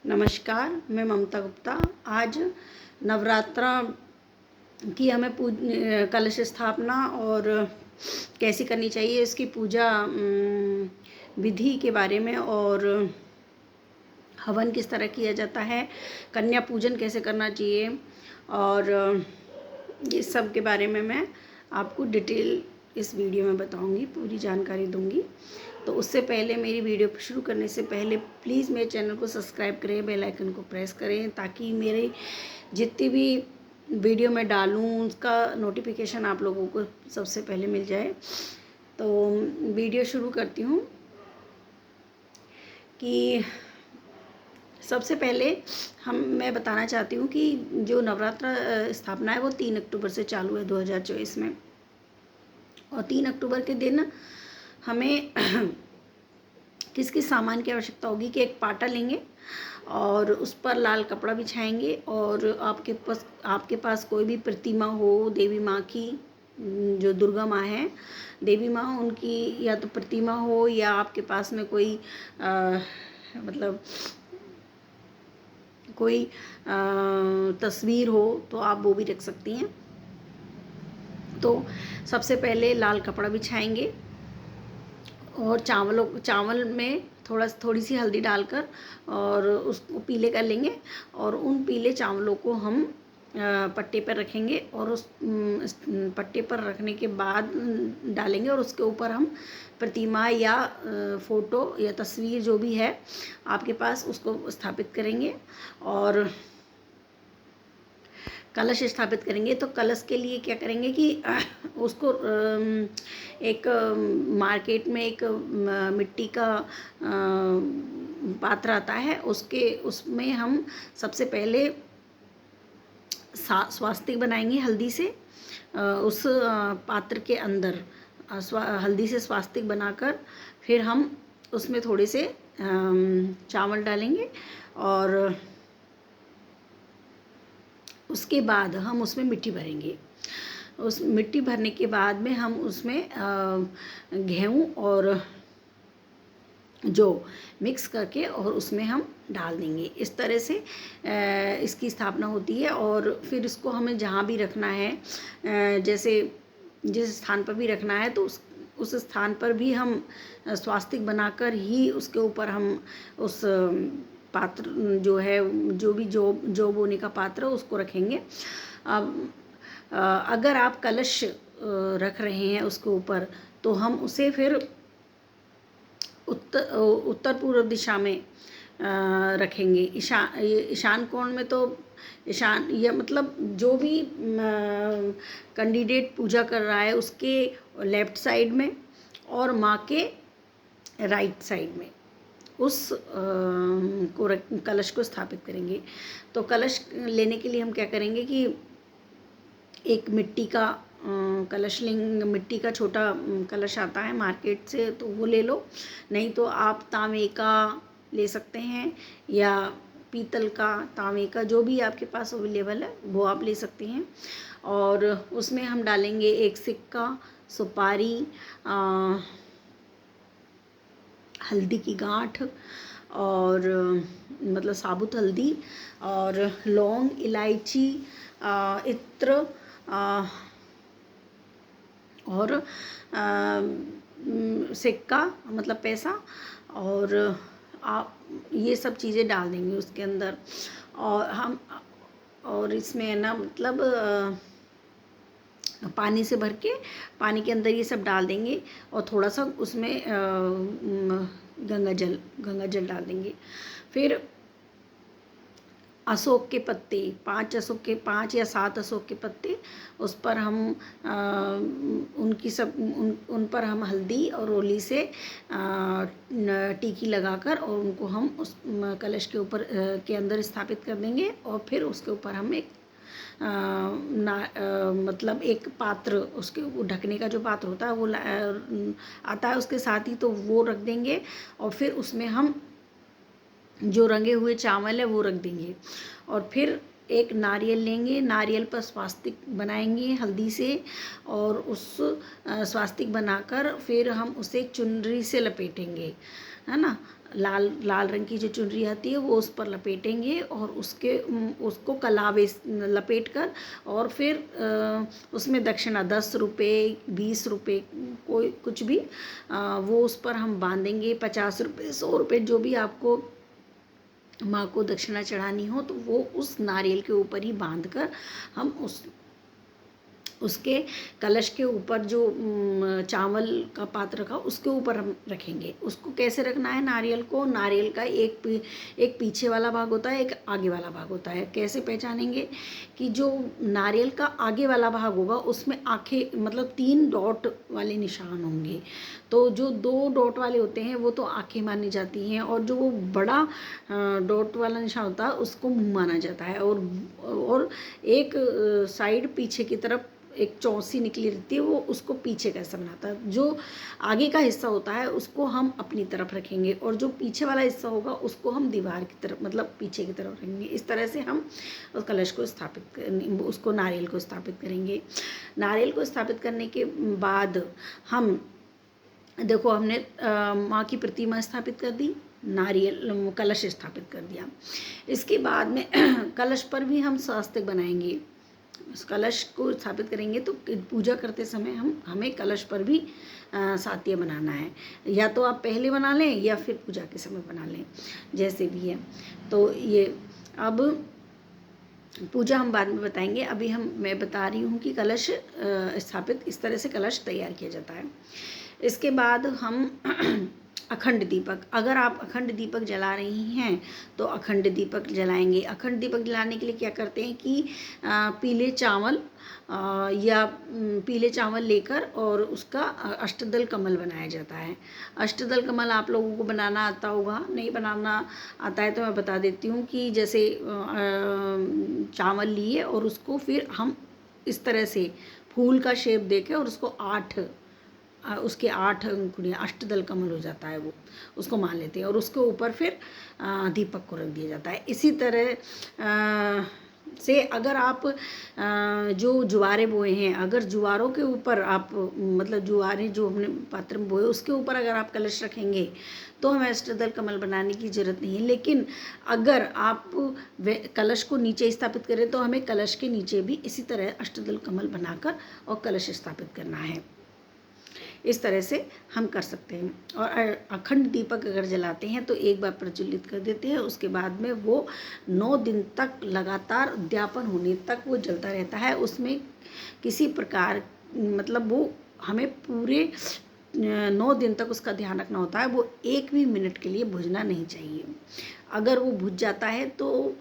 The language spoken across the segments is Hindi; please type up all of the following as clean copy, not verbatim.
नमस्कार, मैं ममता गुप्ता। आज नवरात्रा की हमें कलश स्थापना और कैसी करनी चाहिए, इसकी पूजा विधि के बारे में और हवन किस तरह किया जाता है, कन्या पूजन कैसे करना चाहिए और इस सब के बारे में मैं आपको डिटेल इस वीडियो में बताऊंगी, पूरी जानकारी दूंगी। तो उससे पहले मेरी वीडियो शुरू करने से पहले प्लीज़ मेरे चैनल को सब्सक्राइब करें, बेल आइकन को प्रेस करें ताकि मेरे जितनी भी वीडियो मैं डालूँ उसका नोटिफिकेशन आप लोगों को सबसे पहले मिल जाए। तो वीडियो शुरू करती हूँ कि सबसे पहले मैं बताना चाहती हूँ कि जो नवरात्र स्थापना है वो 3 अक्टूबर से चालू है 2024 में। और 3 अक्टूबर के दिन हमें किस किस सामान की आवश्यकता होगी कि एक पाटा लेंगे और उस पर लाल कपड़ा बिछाएंगे और आपके पास कोई भी प्रतिमा हो देवी माँ की, जो दुर्गा माँ है देवी माँ, उनकी या तो प्रतिमा हो या आपके पास में कोई मतलब कोई तस्वीर हो तो आप वो भी रख सकती हैं। तो सबसे पहले लाल कपड़ा बिछाएंगे और चावल में थोड़ी सी हल्दी डालकर और उसको पीले कर लेंगे और उन पीले चावलों को हम पट्टे पर रखेंगे और उस पट्टे पर रखने के बाद डालेंगे और उसके ऊपर हम प्रतिमा या फ़ोटो या तस्वीर जो भी है आपके पास उसको स्थापित करेंगे और कलश स्थापित करेंगे। तो कलश के लिए क्या करेंगे कि उसको एक मार्केट में एक मिट्टी का पात्र आता है, उसमें हम सबसे पहले स्वास्तिक बनाएंगे हल्दी से। उस पात्र के अंदर हल्दी से स्वास्तिक बनाकर फिर हम उसमें थोड़े से चावल डालेंगे और उसके बाद हम उसमें मिट्टी भरेंगे। उस मिट्टी भरने के बाद में हम उसमें गेहूँ और जो मिक्स करके और उसमें हम डाल देंगे। इस तरह से इसकी स्थापना होती है और फिर इसको हमें जहाँ भी रखना है, जैसे जिस स्थान पर भी रखना है तो उस स्थान पर भी हम स्वास्तिक बनाकर ही उसके ऊपर हम उस पात्र जो है जो बोने का पात्र उसको रखेंगे। अब अगर आप कलश रख रहे हैं उसके ऊपर तो हम उसे फिर उत्तर पूर्व दिशा में रखेंगे। ईशान कोण में तो ईशान या मतलब जो भी कैंडिडेट पूजा कर रहा है उसके लेफ्ट साइड में और माँ के राइट साइड में उस कलश को स्थापित करेंगे। तो कलश लेने के लिए हम क्या करेंगे कि एक मिट्टी का कलश लेंगे। मिट्टी का छोटा कलश आता है मार्केट से तो वो ले लो, नहीं तो आप तांबे का ले सकते हैं या पीतल का, तांबे का, जो भी आपके पास अवेलेबल है वो आप ले सकते हैं। और उसमें हम डालेंगे एक सिक्का, सुपारी, हल्दी की गांठ और मतलब साबुत हल्दी और लौंग, इलायची, इत्र और सिक्का मतलब पैसा और आप ये सब चीज़ें डाल देंगे उसके अंदर। और इसमें है ना मतलब पानी से भर के पानी के अंदर ये सब डाल देंगे और थोड़ा सा उसमें गंगा जल डाल देंगे। फिर अशोक के पत्ते, 5 या 7 अशोक के पत्ते, उस पर हम उन पर हम हल्दी और रोली से टीकी लगाकर और उनको हम उस कलश के ऊपर के अंदर स्थापित कर देंगे और फिर उसके ऊपर हम एक मतलब एक पात्र, उसके ढकने का जो पात्र होता है वो आता है उसके साथ ही, तो वो रख देंगे और फिर उसमें हम जो रंगे हुए चावल है वो रख देंगे और फिर एक नारियल लेंगे, नारियल पर स्वास्तिक बनाएंगे हल्दी से और उस स्वास्तिक बनाकर फिर हम उसे चुनरी से लपेटेंगे, है ना। लाल लाल रंग की जो चुनरी आती है वो उस पर लपेटेंगे और उसको कलावे लपेट कर और फिर उसमें दक्षिणा 10 रुपये 20 रुपये कोई कुछ भी वो उस पर हम बांधेंगे। 50 रुपये 100 रुपये जो भी आपको माँ को दक्षिणा चढ़ानी हो तो वो उस नारियल के ऊपर ही बांध कर हम उसके कलश के ऊपर जो चावल का पात्र रखा उसके ऊपर हम रखेंगे। उसको कैसे रखना है, नारियल को, नारियल का एक पीछे वाला भाग होता है, एक आगे वाला भाग होता है। कैसे पहचानेंगे कि जो नारियल का आगे वाला भाग होगा उसमें आंखें मतलब 3 डॉट वाले निशान होंगे। तो जो 2 डॉट वाले होते हैं वो तो आंखें मानी जाती हैं और जो वो बड़ा डॉट वाला निशान होता है उसको मुँह माना जाता है। और एक साइड पीछे की तरफ एक चौसी निकली रहती है वो उसको पीछे कैसा बनाता है। जो आगे का हिस्सा होता है उसको हम अपनी तरफ रखेंगे और जो पीछे वाला हिस्सा होगा उसको हम दीवार की तरफ मतलब पीछे की तरफ रखेंगे। इस तरह से हम उस कलश को उसको नारियल को स्थापित करेंगे। नारियल को स्थापित करने के बाद हम देखो हमने माँ की प्रतिमा स्थापित कर दी, नारियल कलश स्थापित कर दिया। इसके बाद में कलश पर भी हम स्वास्तिक बनाएंगे। उस कलश को स्थापित करेंगे तो पूजा करते समय हमें कलश पर भी सात्य बनाना है। या तो आप पहले बना लें या फिर पूजा के समय बना लें, जैसे भी है। तो ये अब पूजा हम बाद में बताएंगे। अभी मैं बता रही हूँ कि कलश स्थापित इस तरह से कलश तैयार किया जाता है। इसके बाद हम अखंड दीपक, अगर आप अखंड दीपक जला रही हैं तो अखंड दीपक जलाएंगे। अखंड दीपक जलाने के लिए क्या करते हैं कि पीले चावल लेकर और उसका अष्टदल कमल बनाया जाता है। अष्टदल कमल आप लोगों को बनाना आता होगा, नहीं बनाना आता है तो मैं बता देती हूँ कि जैसे चावल लिए और उसको फिर हम इस तरह से फूल का शेप देके और उसको उसके 8 अंकुड़ियाँ अष्टदल कमल हो जाता है, वो उसको मान लेते हैं और उसके ऊपर फिर दीपक को रख दिया जाता है। इसी तरह से अगर आप जो ज्वारे बोए हैं, अगर ज्वारों के ऊपर आप मतलब ज्वारे जो हमने पात्र में बोए उसके ऊपर अगर आप कलश रखेंगे तो हमें अष्टदल कमल बनाने की ज़रूरत नहीं है। लेकिन अगर आप कलश को नीचे स्थापित करें तो हमें कलश के नीचे भी इसी तरह अष्टदल कमल बनाकर और कलश स्थापित करना है। इस तरह से हम कर सकते हैं। और अखंड दीपक अगर जलाते हैं तो एक बार प्रज्वलित कर देते हैं, उसके बाद में वो 9 दिन तक लगातार उद्यापन होने तक वो जलता रहता है। उसमें किसी प्रकार मतलब वो हमें पूरे 9 दिन तक उसका ध्यान रखना होता है। वो 1 भी मिनट के लिए बुझना नहीं चाहिए। अगर वो बुझ जाता है तो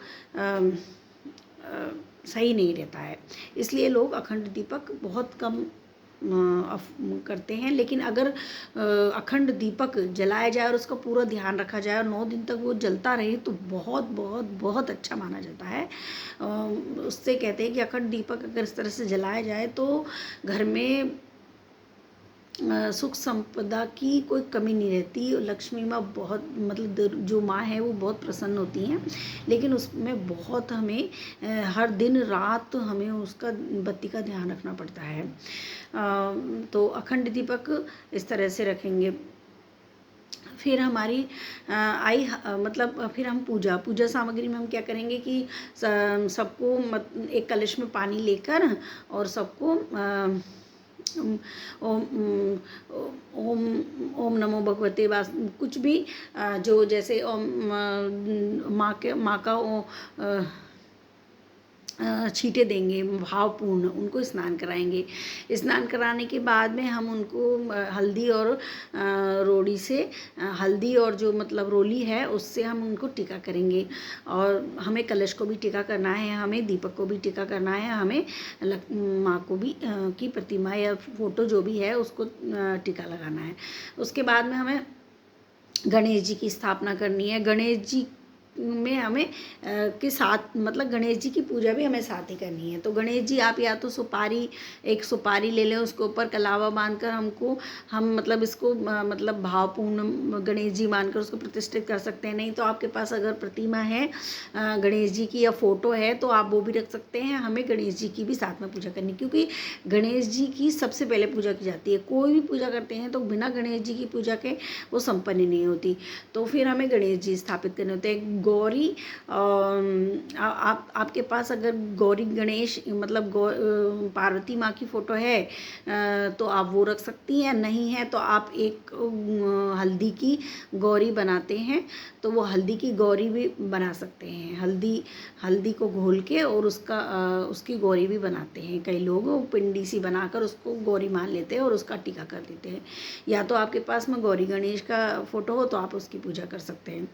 सही नहीं रहता है। इसलिए लोग अखंड दीपक बहुत कम करते हैं। लेकिन अगर अखंड दीपक जलाया जाए और उसका पूरा ध्यान रखा जाए और 9 दिन तक वो जलता रहे तो बहुत बहुत बहुत अच्छा माना जाता है। उससे कहते हैं कि अखंड दीपक अगर इस तरह से जलाया जाए तो घर में सुख संपदा की कोई कमी नहीं रहती। लक्ष्मी माँ बहुत मतलब जो माँ है वो बहुत प्रसन्न होती हैं। लेकिन उसमें बहुत हमें हर दिन रात हमें उसका बत्ती का ध्यान रखना पड़ता है। तो अखंड दीपक इस तरह से रखेंगे। फिर हमारी मतलब फिर हम पूजा सामग्री में हम क्या करेंगे कि सबको एक कलश में पानी लेकर और सबको ओम नमो भगवते कुछ भी जो जैसे माँ का छींटे देंगे भावपूर्ण, उनको स्नान कराएंगे। स्नान कराने के बाद में हम उनको हल्दी और रोड़ी से हल्दी और जो मतलब रोली है उससे हम उनको टीका करेंगे। और हमें कलश को भी टीका करना है, हमें दीपक को भी टीका करना है, हमें माँ को भी की प्रतिमा या फोटो जो भी है उसको टीका लगाना है। उसके बाद में हमें गणेश जी की स्थापना करनी है। गणेश जी में हमें के साथ मतलब गणेश जी की पूजा भी हमें साथ ही करनी है। तो गणेश जी आप या तो एक सुपारी ले लें, उसके ऊपर कलावा बांधकर हम मतलब इसको मतलब भावपूर्ण गणेश जी मानकर उसको प्रतिष्ठित कर सकते हैं। नहीं तो आपके पास अगर प्रतिमा है गणेश जी की या फोटो है तो आप वो भी रख सकते हैं। हमें गणेश जी की भी साथ में पूजा करनी, क्योंकि गणेश जी की सबसे पहले पूजा की जाती है। कोई भी पूजा करते हैं तो बिना गणेश जी की पूजा के वो संपन्न नहीं होती। तो फिर हमें गणेश जी स्थापित करने होते हैं। गौरी आपके पास अगर गौरी गणेश मतलब पार्वती माँ की फ़ोटो है तो आप वो रख सकती हैं। नहीं है तो आप एक हल्दी की गौरी बनाते हैं तो वो हल्दी की गौरी भी बना सकते हैं। हल्दी को घोल के और उसकी गौरी भी बनाते हैं। कई लोग पिंडी सी बनाकर उसको गौरी मान लेते हैं और उसका टीका कर देते हैं। या तो आपके पास में गौरी गणेश का फ़ोटो हो तो आप उसकी पूजा कर सकते हैं।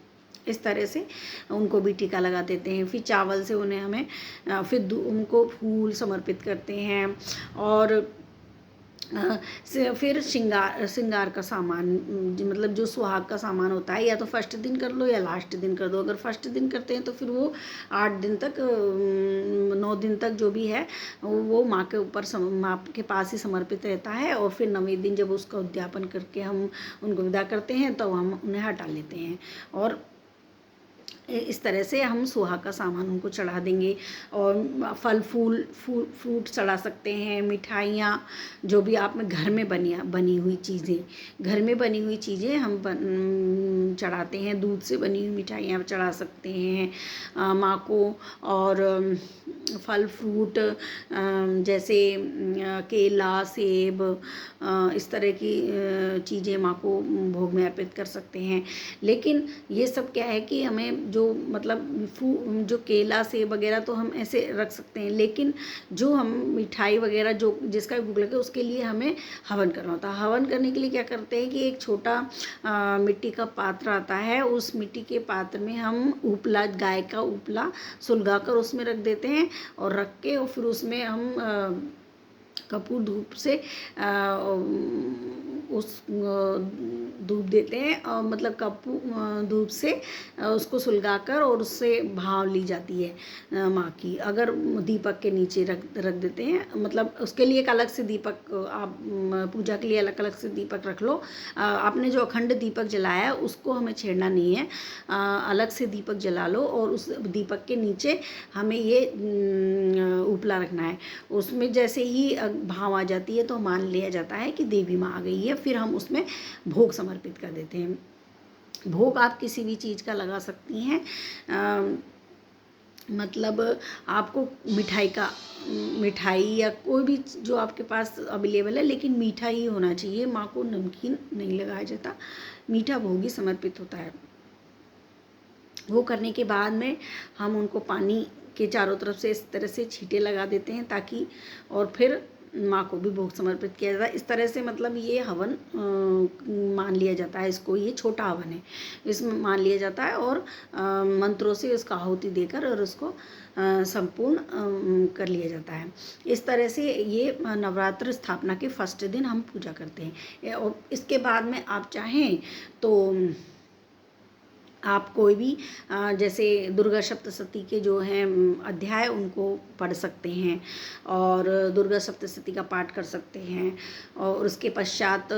इस तरह से उनको भी टीका लगा देते हैं। फिर चावल से हमें फिर उनको फूल समर्पित करते हैं। और फिर श्रृंगार का सामान मतलब जो सुहाग का सामान होता है, या तो फर्स्ट दिन कर लो या लास्ट दिन कर दो। अगर फर्स्ट दिन करते हैं तो फिर वो 8 दिन तक 9 दिन तक जो भी है वो माँ के ऊपर माँ के पास ही समर्पित रहता है। और फिर 9वें दिन जब उसका उद्यापन करके हम उनको विदा करते हैं तो हम उन्हें हटा लेते हैं। और इस तरह से हम सुहाग का सामान उनको चढ़ा देंगे। और फल फूल फ्रूट चढ़ा सकते हैं। मिठाइयाँ जो भी आप में घर में बनी हुई चीज़ें हम चढ़ाते हैं। दूध से बनी हुई मिठाइयाँ चढ़ा सकते हैं माँ को। और फल फ्रूट जैसे केला सेब इस तरह की चीज़ें माँ को भोग में अर्पित कर सकते हैं। लेकिन ये सब क्या है कि हमें जो मतलब जो केला सेब वगैरह तो हम ऐसे रख सकते हैं, लेकिन जो हम मिठाई वगैरह जो जिसका भी भोग लगे उसके लिए हमें हवन करना होता है। हवन करने के लिए क्या करते हैं कि एक छोटा मिट्टी का पात्र आता है। उस मिट्टी के पात्र में हम उपला, गाय का उपला सुलगा कर उसमें रख देते हैं और रख के और फिर उसमें हम कपूर धूप से उस धूप देते हैं। मतलब कपूर धूप से उसको सुलगाकर और उससे भाव ली जाती है माँ की। अगर दीपक के नीचे रख देते हैं, मतलब उसके लिए एक अलग से दीपक आप पूजा के लिए अलग अलग से दीपक रख लो। आपने जो अखंड दीपक जलाया है उसको हमें छेड़ना नहीं है। अलग से दीपक जला लो और उस दीपक के नीचे हमें ये उपला रखना है। उसमें जैसे ही भाव आ जाती है तो मान लिया जाता है कि देवी माँ आ गई है। फिर हम उसमें भोग समर्पित कर देते हैं। भोग आप किसी भी चीज़ का लगा सकती हैं। मतलब आपको मिठाई या कोई भी जो आपके पास अवेलेबल है, लेकिन मीठा ही होना चाहिए। माँ को नमकीन नहीं लगाया जाता, मीठा भोग ही समर्पित होता है। वो करने के बाद में हम उनको पानी के चारों तरफ से इस तरह से छींटे लगा देते हैं ताकि, और फिर माँ को भी भोग समर्पित किया जाता है। इस तरह से मतलब ये हवन मान लिया जाता है। इसको ये छोटा हवन है, इसमें मान लिया जाता है। और मंत्रों से उसका आहुति देकर और उसको संपूर्ण कर लिया जाता है। इस तरह से ये नवरात्र स्थापना के फर्स्ट दिन हम पूजा करते हैं। और इसके बाद में आप चाहें तो आप कोई भी जैसे दुर्गा सप्तशती के जो हैं अध्याय उनको पढ़ सकते हैं और दुर्गा सप्तशती का पाठ कर सकते हैं। और उसके पश्चात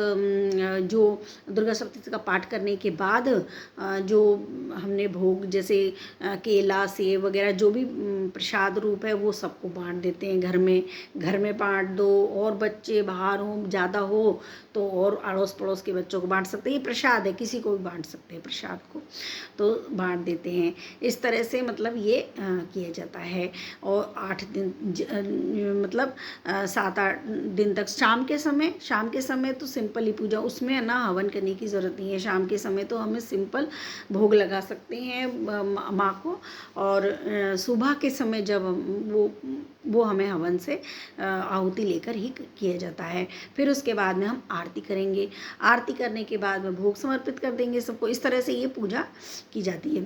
जो दुर्गा सप्तशती का पाठ करने के बाद जो हमने भोग जैसे केला सेब वगैरह जो भी प्रसाद रूप है वो सबको बांट देते हैं। घर में बांट दो, और बच्चे बाहर हो ज़्यादा हो तो और अड़ोस पड़ोस के बच्चों को बांट सकते हैं। ये प्रसाद है, किसी को भी बांट सकते हैं प्रसाद को, तो बांट देते हैं। इस तरह से मतलब ये किया जाता है। और 8 दिन मतलब 7-8 दिन तक शाम के समय तो सिंपल ही पूजा, उसमें ना हवन करने की ज़रूरत नहीं है। शाम के समय तो हमें सिंपल भोग लगा सकते हैं माँ को। और सुबह के समय जब वो हमें हवन से आहुति लेकर ही किया जाता है। फिर उसके बाद में हम आरती करेंगे। आरती करने के बाद में भोग समर्पित कर देंगे सबको। इस तरह से ये पूजा की जाती है।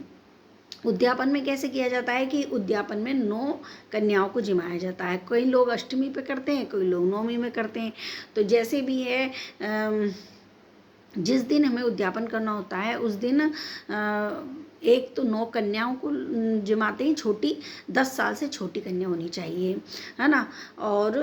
उद्यापन में कैसे किया जाता है कि उद्यापन में 9 कन्याओं को जिमाया जाता है। कई लोग अष्टमी पे करते हैं, कोई लोग नवमी में करते हैं। तो जैसे भी है जिस दिन हमें उद्यापन करना होता है उस दिन एक तो 9 कन्याओं को जमाते ही छोटी 10 साल से छोटी कन्या होनी चाहिए, है ना। और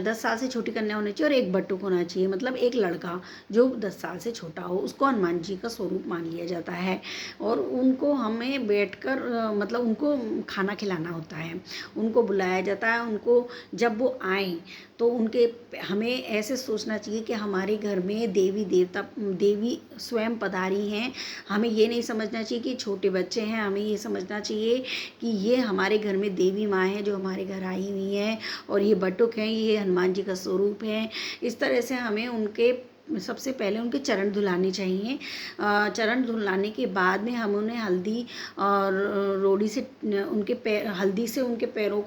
10 साल से छोटी कन्या होनी चाहिए और एक बटुक होना चाहिए, मतलब एक लड़का जो 10 साल से छोटा हो, उसको हनुमान जी का स्वरूप मान लिया जाता है। और उनको हमें बैठकर मतलब उनको खाना खिलाना होता है, उनको बुलाया जाता है। उनको जब वो आए तो उनके हमें ऐसे सोचना चाहिए कि हमारे घर में देवी देवता, देवी स्वयं पधारी हैं। हमें ये नहीं समझना चाहिए कि छोटे बच्चे हैं, हमें ये समझना चाहिए कि ये हमारे घर में देवी माँ है जो हमारे घर आई हुई हैं, और ये बटुक हैं, ये हनुमान जी का स्वरूप है। इस तरह से हमें उनके सबसे पहले उनके चरण धुलाने चाहिए। चरण धुलाने के बाद में हम उन्हें हल्दी और रोड़ी से उनके हल्दी से उनके पैरों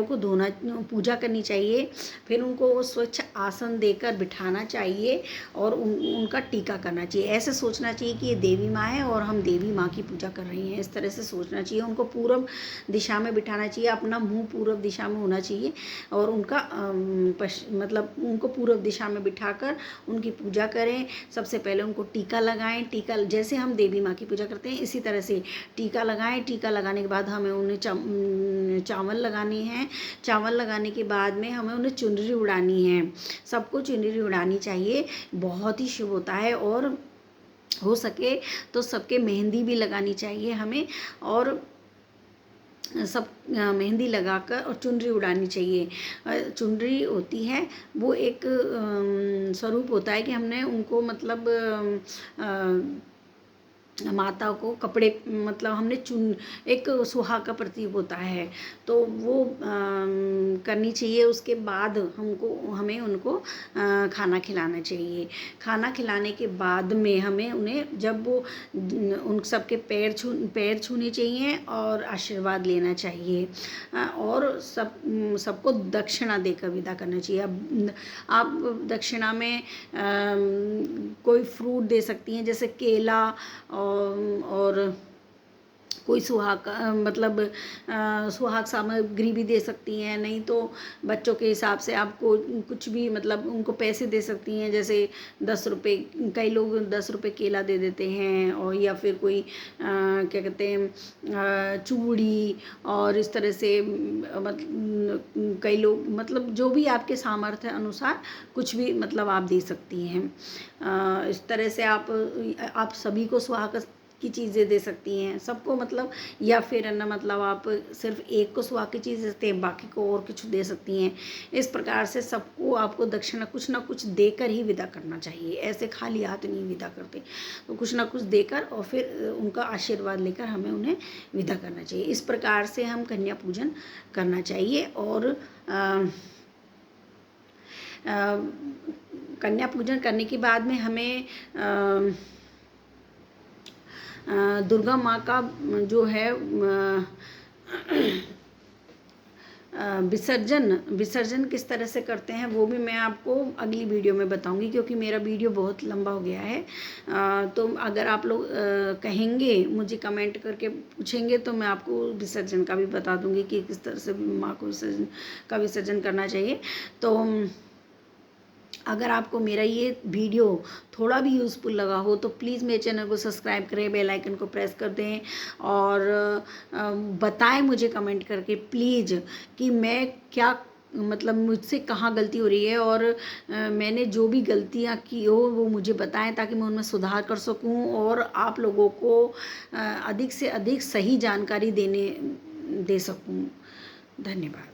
को धोना, पूजा करनी चाहिए। फिर उनको स्वच्छ आसन देकर बिठाना चाहिए और उनका टीका करना चाहिए। ऐसे सोचना चाहिए कि ये देवी माँ है और हम देवी माँ की पूजा कर रही हैं, इस तरह से सोचना चाहिए। उनको पूर्व दिशा में बिठाना चाहिए, अपना मुंह पूर्व दिशा में होना चाहिए और उनका मतलब उनको पूर्व दिशा में बिठाकर उनकी पूजा करें। सबसे पहले उनको टीका लगाएं, टीका जैसे हम देवी माँ की पूजा करते हैं इसी तरह से टीका लगाएं। टीका लगाने के बाद हमें उन्हें चावल लगानी है। चावल लगाने के बाद में हमें उन्हें चुनरी उड़ानी है, सबको चुनरी उड़ानी चाहिए, बहुत ही शुभ होता है। और हो सके तो सबके मेहंदी भी लगानी चाहिए हमें, और सब मेहंदी लगाकर और चुनरी उड़ानी चाहिए। चुनरी होती है वो एक स्वरूप होता है कि हमने उनको मतलब माता को कपड़े, मतलब हमने एक सुहाग का प्रतीक होता है, तो वो करनी चाहिए। उसके बाद हमें उनको खाना खिलाना चाहिए। खाना खिलाने के बाद में हमें उन्हें जब वो उन सबके पैर छूने चाहिए और आशीर्वाद लेना चाहिए, और सबको दक्षिणा देकर विदा करना चाहिए। अब आप दक्षिणा में कोई फ्रूट दे सकती हैं, जैसे केला और कोई सुहाग मतलब सुहाग सामग्री भी दे सकती हैं। नहीं तो बच्चों के हिसाब से आपको कुछ भी मतलब उनको पैसे दे सकती हैं, जैसे 10 रुपये, कई लोग 10 रुपये केला दे देते हैं, और या फिर कोई क्या कहते हैं चूड़ी, और इस तरह से कई लोग मतलब जो भी आपके सामर्थ्य अनुसार कुछ भी मतलब आप दे सकती हैं। इस तरह से आप सभी को सुहाग की चीज़ें दे सकती हैं सबको, मतलब या फिर है ना मतलब आप सिर्फ एक को सुहाग की चीज़ देते हैं, बाकी को और कुछ दे सकती हैं। इस प्रकार से सबको आपको दक्षिणा कुछ ना कुछ देकर ही विदा करना चाहिए, ऐसे खाली हाथ नहीं विदा करते। तो कुछ ना कुछ देकर और फिर उनका आशीर्वाद लेकर हमें उन्हें विदा करना चाहिए। इस प्रकार से हम कन्या पूजन करना चाहिए। और कन्या पूजन करने के बाद में हमें दुर्गा माँ का जो है विसर्जन किस तरह से करते हैं वो भी मैं आपको अगली वीडियो में बताऊंगी, क्योंकि मेरा वीडियो बहुत लंबा हो गया है। तो अगर आप लोग कहेंगे, मुझे कमेंट करके पूछेंगे, तो मैं आपको विसर्जन का भी बता दूंगी कि किस तरह से माँ को विसर्जन करना चाहिए। तो अगर आपको मेरा ये वीडियो थोड़ा भी यूज़फुल लगा हो तो प्लीज़ मेरे चैनल को सब्सक्राइब करें, बेल आइकन को प्रेस कर दें, और बताएं मुझे कमेंट करके प्लीज़ कि मैं क्या मतलब मुझसे कहाँ गलती हो रही है, और मैंने जो भी गलतियाँ की हो वो मुझे बताएं, ताकि मैं उनमें सुधार कर सकूं और आप लोगों को अधिक से अधिक सही जानकारी दे सकूं। धन्यवाद।